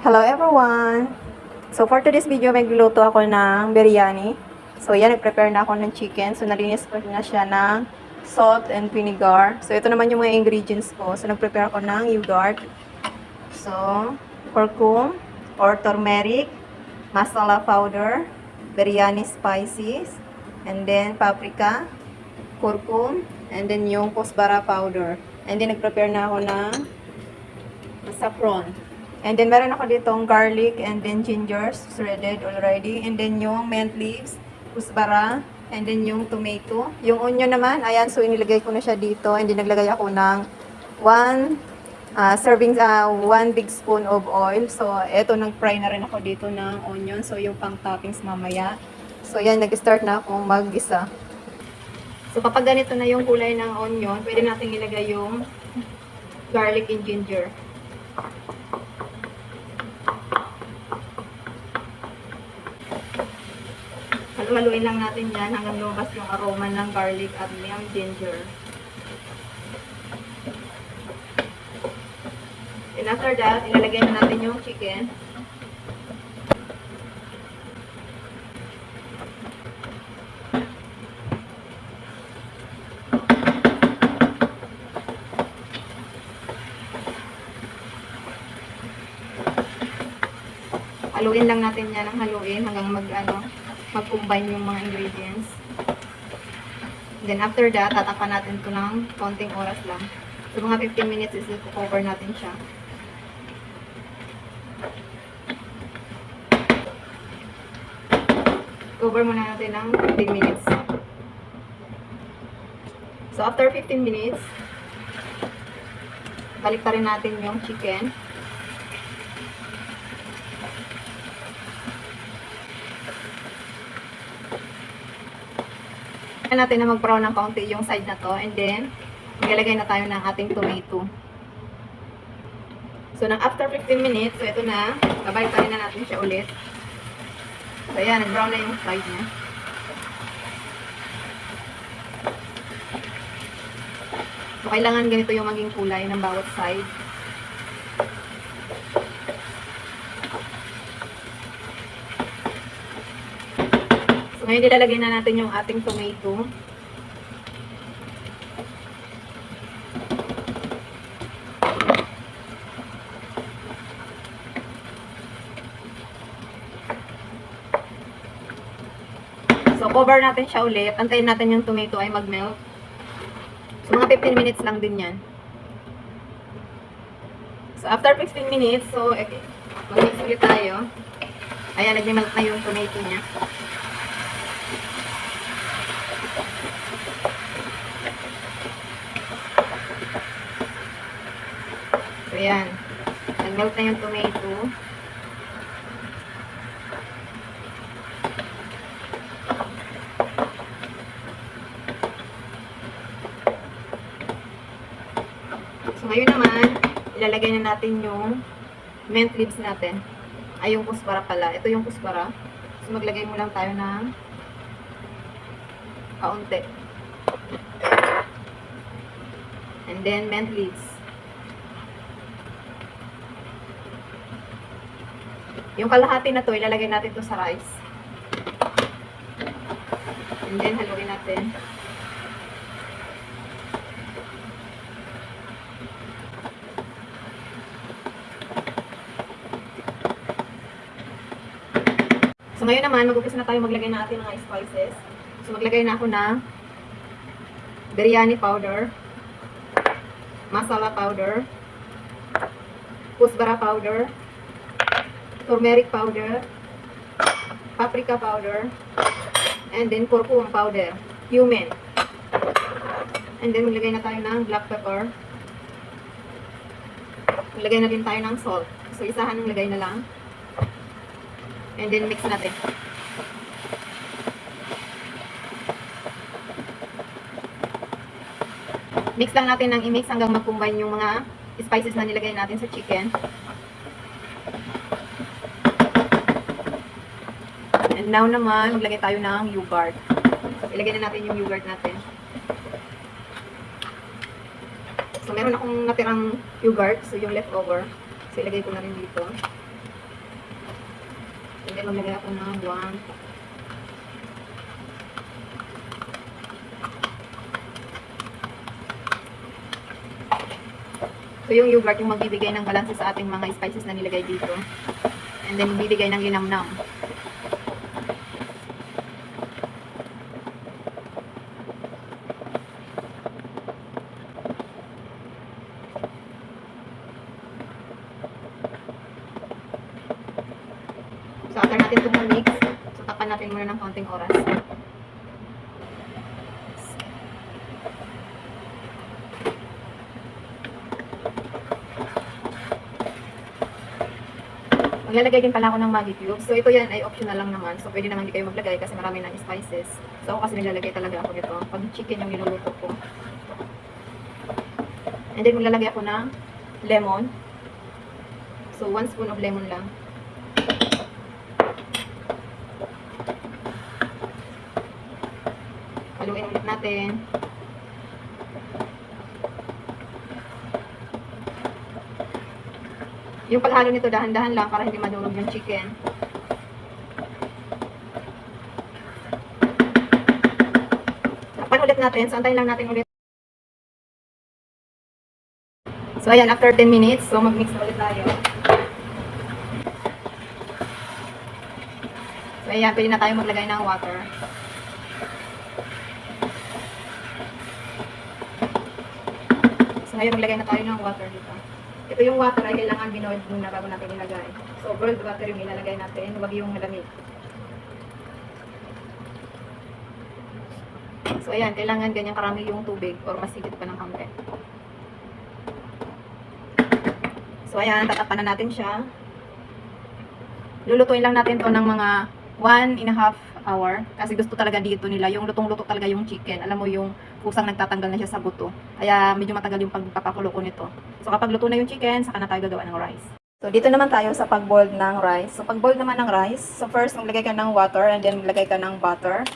Hello everyone! So for today's video, magluluto ako ng biryani. So yan, nag-prepare na ako ng chicken. So nalinis ko na siya ng salt and vinegar. So ito naman yung mga ingredients ko. So nag-prepare ako ng yogurt. So curcum or turmeric, masala powder, biryani spices, and then paprika, curcum, and then yung kusbara powder. And then nag-prepare na ako ng saffron. And then, meron ako ditong garlic and then ginger shredded already. And then, yung mint leaves, kusbara, and then yung tomato. Yung onion naman, ayan, so inilagay ko na siya dito. And then, naglagay ako ng 1 big spoon of oil. So, eto, nag-fry na rin ako dito ng onion. So, yung pang toppings mamaya. So, yan, nag-start na akong mag-isa. So, kapag ganito na yung kulay ng onion, pwede natin ilagay yung garlic and ginger. Haluin lang natin yan hanggang lumabas yung aroma ng garlic at yung ginger. And after that, ilalagay na natin yung chicken. Haluin lang natin yan ng haluin hanggang mag-combine yung mga ingredients. Then after that, tatakpan natin ito ng konting oras lang. So mga 15 minutes is cover natin siya. Cover muna natin ng 15 minutes. So after 15 minutes, balik pa rin natin yung chicken. Natin na mag-brown ng kaunti yung side na to, and then maglalagay na tayo ng ating tomato. So after 15 minutes, so ito na, babalik pa rin na natin siya ulit. So ayan, nag-brown na yung side niya. So kailangan ganito yung maging kulay ng bawat side. So, ngayon ilalagay na natin yung ating tomato. So, cover natin siya ulit. Antayin natin yung tomato ay mag-melt. So, mga 15 minutes lang din yan. So, after 15 minutes, so, mag-mix ulit tayo. Ayan, nag-melt na yung tomato niya. So, ayan. Nag-melt na yung tomato. So, ngayon naman, ilalagay na natin yung mint leaves natin. Ay, yung kusbara pala. Ito yung kusbara. So, maglagay mo lang tayo ng kaunti. And then, mint leaves. Yung kalahati na to, ilalagay natin to sa rice. And then, haluin natin. So, ngayon naman, mag-upis na tayo maglagay na ating mga spices. So, maglagay na ako ng biryani powder, masala powder, kusbara powder, turmeric powder, paprika powder, and then curcum powder, cumin. And then maglagay na tayo ng black pepper. Maglagay na din tayo ng salt. So isahan ng lagay na lang. And then mix natin. Mix lang natin ng i-mix hanggang mag-combine yung mga spices na nilagay natin sa chicken. And now naman, maglagay tayo ng yogurt. Ilagay na natin yung yogurt natin. So, meron akong natirang yogurt. So, yung leftover. So, ilagay ko na rin dito. then maglagay ako ng 1. So yung yogurt yung magbibigay ng balanse sa ating mga spices na nilagay dito. And then bibigay ng linamnam. So after natin itong mix, so tapan natin muna ng konting oras. Maglalagay din pala ako ng Maggi cubes. So ito yan ay optional lang naman. So pwede naman hindi kayo maglagay kasi marami ng spices. So ako kasi naglalagay talaga ako nito pag chicken yung niluluto ko. And then maglalagay ako ng lemon. So 1 spoon of lemon lang. Haluin ulit natin. Yung paghalo nito dahan-dahan lang para hindi madurog yung chicken. Tapan ulit natin. So antayin lang natin ulit. So ayan, after 10 minutes, so mag-mix na ulit tayo. So ayan, pwede na tayo maglagay ng water. So ngayon maglagay na tayo ng water dito. Ito yung water ay kailangan binoiled muna bago natin ilagay. So boiled water yung ilalagay natin, huwag yung malamig. So ayan, kailangan ganyan karami yung tubig or mas higit pa ng kaunti. So ayan, tatapan na natin siya. Lulutuin lang natin to ng mga 1.5 hour. Kasi gusto talaga dito nila. Yung lutong-luto talaga yung chicken. Alam mo yung kusang nagtatanggal na siya sa buto. Kaya medyo matagal yung pagpapakulo ko nito. So kapag luto na yung chicken, saka na tayo gagawa ng rice. So dito naman tayo sa pag-boil ng rice. So pag-boil naman ng rice, so first maglagay ka ng water and then maglagay ka ng butter.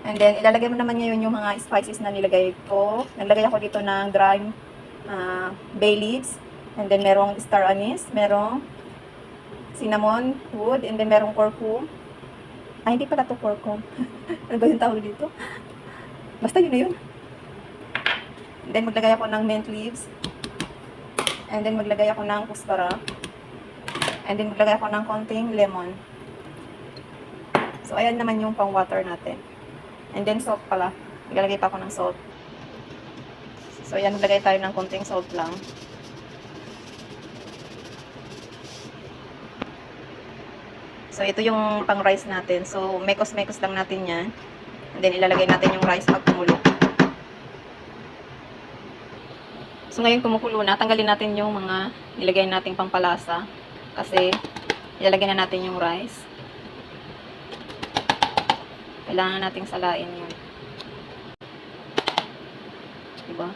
And then ilalagay mo naman ngayon yung mga spices na nilagay ko. Naglagay ako dito ng dry bay leaves. And then merong star anise, merong cinnamon wood, and then merong curcum. Ay, hindi pala ito curcum. Ano ba yung tawag dito? Basta yun na yun. And then maglagay ako ng mint leaves. And then maglagay ako ng kuspara. And then maglagay ako ng konting lemon. So ayan naman yung pang water natin. And then salt pala. Maglalagay pa ako ng salt. So ayan, maglagay tayo ng konting salt lang. So, ito yung pang rice natin. So, mekos-mekos lang natin yan. And then, ilalagay natin yung rice pag kumulo. So, ngayon kumukulo na. Tanggalin natin yung mga nilagay nating pampalasa. Kasi, ilalagay na natin yung rice. Kailangan nating salain yun. Diba?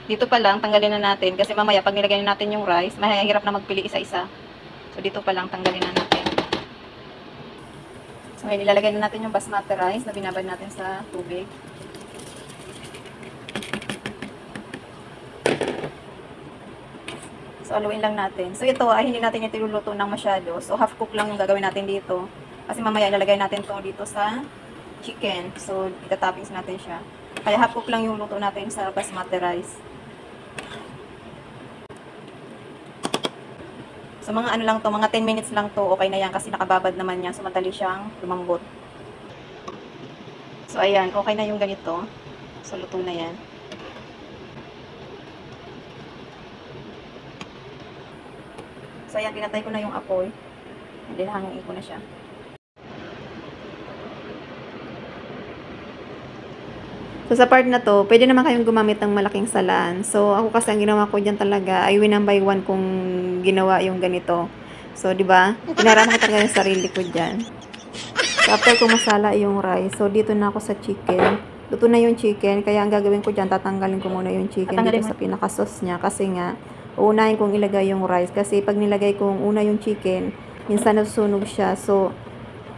Dito pa lang, tanggalin na natin. Kasi mamaya, pag nilagay na natin yung rice, mahirap na magpili isa-isa. So, dito pa lang, tanggalin na natin. So, ngayon, ilalagay na natin yung basmati rice na binabad natin sa tubig. So, aluin lang natin. So, ito ay hindi natin ito iluluto ng masyado. So, half cook lang yung gagawin natin dito. Kasi mamaya, ilalagay natin to dito sa chicken. So, itatoppings natin siya. Kaya half cook lang yung luto natin sa basmati rice. So, mga ano lang to, mga 10 minutes lang to, okay na yan kasi nakababad naman yan. So, madali siyang lumambot. So, ayan, okay na yung ganito. So, luto na yan. So, ayan, pinatay ko na yung apoy. And then, hangin ko na siya. So, sa part na to, pwede naman kayong gumamit ng malaking salaan. So, ako kasi ang ginawa ko dyan talaga ay 1 by 1 kung ginawa yung ganito. So, di ba? Pinaraman ko talaga yung sarili ko dyan. So, after ko masala yung rice, so dito na ako sa chicken. Luto na yung chicken, kaya ang gagawin ko dyan, tatanggalin ko muna yung chicken dito sa pinaka-sauce niya. Kasi nga, uunahin kong ilagay yung rice. Kasi pag nilagay kong una yung chicken, minsan nasusunog siya. So,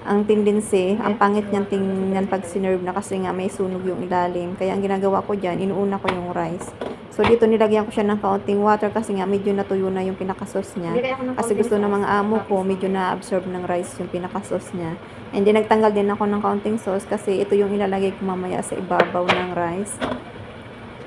ang tendency, ang pangit niyang tingnan pag sinerve na kasi nga may sunog yung ilalim. Kaya ang ginagawa ko dyan, inuuna ko yung rice. So, dito nilagyan ko siya ng kaunting water kasi nga medyo natuyo na yung pinaka-sauce niya. Kasi gusto ng mga amo ko, medyo na-absorb ng rice yung pinaka-sauce niya. And then, nagtanggal din ako ng kaunting sauce kasi ito yung ilalagay ko mamaya sa ibabaw ng rice.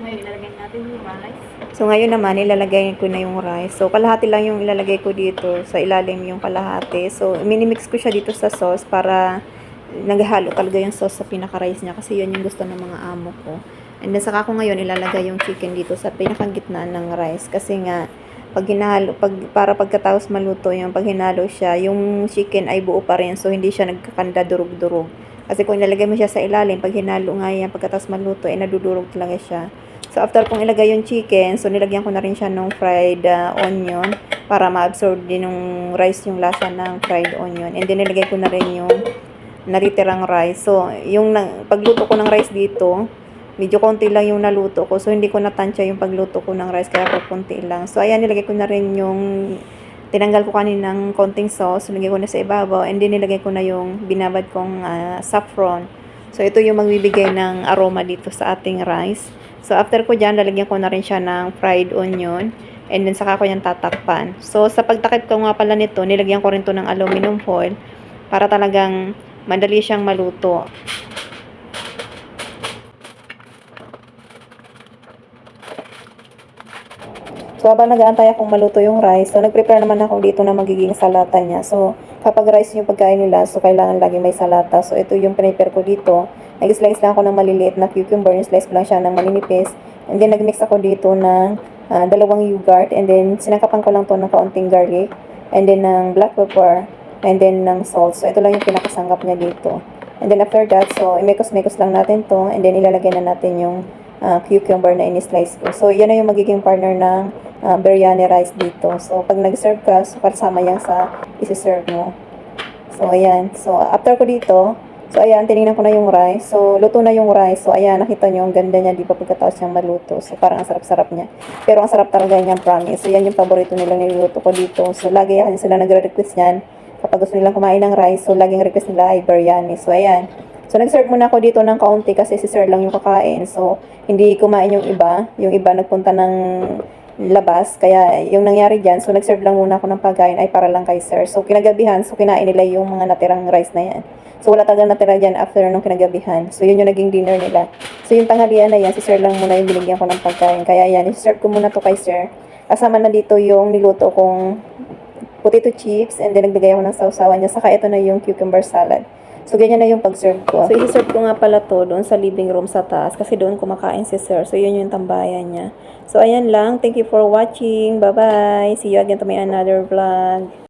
Ngayon, ilalagay natin yung rice. So, ngayon naman, ilalagay ko na yung rice. So, kalahati lang yung ilalagay ko dito. Sa ilalim yung kalahati. So, minimix ko siya dito sa sauce para naghalo talaga yung sauce sa pinaka-rice niya. Kasi yun yung gusto ng mga amo ko. And then, saka ko ngayon ilalagay yung chicken dito sa pinakagitnaan ng rice. Kasi nga, pag hinalo, para pagkatapos maluto yung pag hinalo siya, yung chicken ay buo pa rin. So, hindi siya nagkakanda durug-durug. Kasi kung ilalagay mo siya sa ilalim, pag hinalo nga yan, pagkatapos maluto, ay nadudurog talaga siya. So, after kong ilagay yung chicken, so nilagyan ko na rin siya ng fried onion para ma-absorb din ng rice yung lasa ng fried onion. And then, nilagay ko na rin yung natitirang rice. So, yung pagluto ko ng rice dito, medyo konti lang yung naluto ko. So, hindi ko natansya yung pagluto ko ng rice, kaya po konti lang. So, ayan, nilagay ko na rin yung tinanggal ko kaninang konting sauce. Nilagay ko na sa ibabaw. And then, nilagay ko na yung binabad kong saffron. So, ito yung magbibigay ng aroma dito sa ating rice. So, after ko dyan, lalagyan ko na rin siya ng fried onion. And then, saka ko yan tatakpan. So, sa pagtakip ko nga pala nito, nilagyan ko rin to ng aluminum foil para talagang madali siyang maluto. So, habang nag-aantay akong maluto yung rice, so nag-prepare naman ako dito na magiging salata niya. So, kapag rice yung pagkain nila, so kailangan lagi may salata. So, ito yung prepare ko dito. Nag-slice lang ako ng maliliit na cucumber, slice ko lang siya ng maninipis. And then, nag-mix ako dito ng dalawang yogurt. And then, sinangkapan ko lang to ng kaunting garlic. And then, ng black pepper. And then, ng salt. So, ito lang yung pinakasangkap niya dito. And then, after that, so, imekos-mekos lang natin to. And then, ilalagay na natin yung cucumber na in-slice ko. So, yan na yung magiging partner ng biryani rice dito. So, pag nag-serve ka, so, kasama yan sa isi-serve mo. So, ayan. So, after ko dito, so, ayan, tinignan ko na yung rice. So, luto na yung rice. So, ayan, nakita nyo, ang ganda niya, di ba, pagkatapos niyang maluto. So, parang ang sarap-sarap niya. Pero, ang sarap talaga niya, promise. So, yan yung paborito nilang niluto ko dito. So, lagi yan sila nagre-request yan. Kapag gusto nilang kumain ng rice, so, laging request nila ay biryani. So, ayan. So, nag-serve muna ako dito ng kaunti kasi si sir lang yung kakain. So, hindi kumain yung iba. Yung iba nagpunta ng labas. Kaya, yung nangyari dyan, so, nag-serve lang muna ako ng pagkain ay para lang kay sir. So, kinagabihan, so, kinain nila yung mga natirang rice na yan. So, wala talagang natira dyan after nung kinagabihan. So, yun yung naging dinner nila. So, yung tanghalian na yan, si sir lang muna yung binigyan ko ng pagkain. Kaya, yan, i-serve ko muna to kay sir. Kasama na dito yung niluto kong potato chips. And then, nagbigay ako ng sausawan niya. Saka, ito na yung cucumber salad. So, ganyan na yung pag-serve ko. So, i-serve ko nga pala to doon sa living room sa taas kasi doon kumakain si sir. So, yun yung tambayan niya. So, ayan lang. Thank you for watching. Bye-bye. See you again to my another vlog.